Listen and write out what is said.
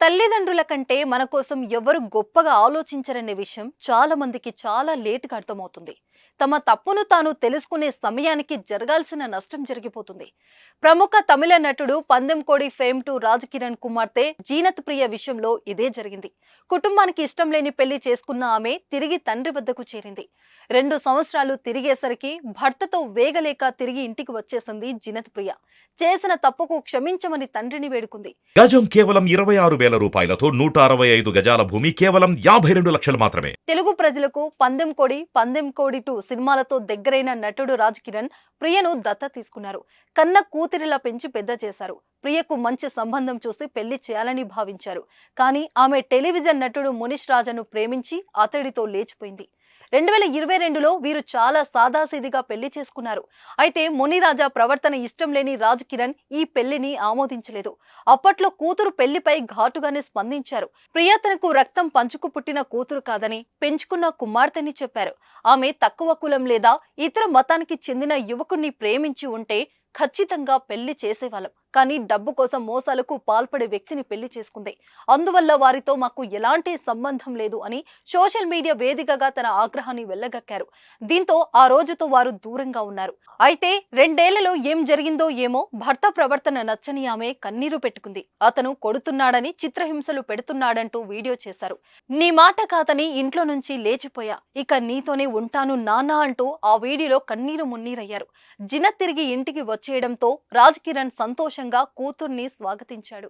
తల్లిదండ్రుల కంటే మన కోసం ఎవరు గొప్పగా ఆలోచించరనే విషయం చాలా మందికి చాలా లేటుగా అర్థమవుతుంది. తమ తప్పును తాను తెలుసుకునే సమయానికి జరగాల్సిన నష్టం జరిగిపోతుంది. ప్రముఖ తమిళ నటుడు పందెం కోడి ఫేమ్ టు రాజ్ కిరణ్ కుమార్తె జీనత్ ప్రియ విషయంలో ఇదే జరిగింది. కుటుంబానికి ఇష్టం లేని పెళ్లి చేసుకున్న ఆమె తిరిగి తండ్రి వద్దకు చేరింది. 2 సంవత్సరాలు తిరిగేసరికి భర్తతో వేగలేక తిరిగి ఇంటికి వచ్చేసింది జీనత్ ప్రియ. చేసిన తప్పుకు క్షమించమని తండ్రిని వేడుకుంది. గజం కేవలం 26,000 రూపాయలతో 165 గజాల భూమి కేవలం 52 లక్షలు మాత్రమే. తెలుగు ప్రజలకు పందెం కోడి 2 సినిమాలతో దగ్గరైన నటుడు రాజ్ కిరణ్ ప్రియను దత్త తీసుకున్నారు. కన్న కూతురిలా పెంచి పెద్ద చేశారు. ప్రియకు మంచి సంబంధం చూసి పెళ్లి చేయాలని భావించారు. కానీ ఆమె టెలివిజన్ నటుడు మునిష్ రాజాను ప్రేమించి అతడితో లేచిపోయింది. 2022లో వీరు చాలా సాదాసీదిగా పెళ్లి చేసుకున్నారు. అయితే మునిరాజా ప్రవర్తన ఇష్టం లేని రాజ్ కిరణ్ ఈ పెళ్లిని ఆమోదించలేదు. అప్పట్లో కూతురు పెళ్లిపై ఘాటుగానే స్పందించారు. ప్రియ తనకు రక్తం పంచుకు పుట్టిన కూతురు కాదని పెంచుకున్న కుమార్తెని చెప్పారు. ఆమె తక్కువ కులం లేదా ఇతర మతానికి చెందిన యువకుణ్ణి ప్రేమించి ఉంటే ఖచ్చితంగా పెళ్లి చేసేవాళ్ళం. కానీ డబ్బు కోసం మోసాలకు పాల్పడే వ్యక్తిని పెళ్లి చేసుకుంది. అందువల్ల వారితో మాకు ఎలాంటి సంబంధం లేదు అని సోషల్ మీడియా వేదికగా తన ఆగ్రహాన్ని వెళ్లగక్కారు. దీంతో ఆ రోజుతో వారు దూరంగా ఉన్నారు. అయితే 2 ఏళ్లలో ఏం జరిగిందో ఏమో భర్త ప్రవర్తన నచ్చని ఆమె కన్నీరు పెట్టుకుంది. అతను కొడుతున్నాడని, చిత్రహింసలు పెడుతున్నాడంటూ వీడియో చేశారు. నీ మాట కాదని ఇంట్లో నుంచి లేచిపోయా, ఇక నీతోనే ఉంటాను నాన్న అంటూ ఆ వీడియోలో కన్నీరు మున్నీరయ్యారు. జీనత్ తిరిగి ఇంటికి వచ్చేయడంతో రాజ్ కిరణ్ సంతోషంగా కూతుర్ని స్వాగతించాడు.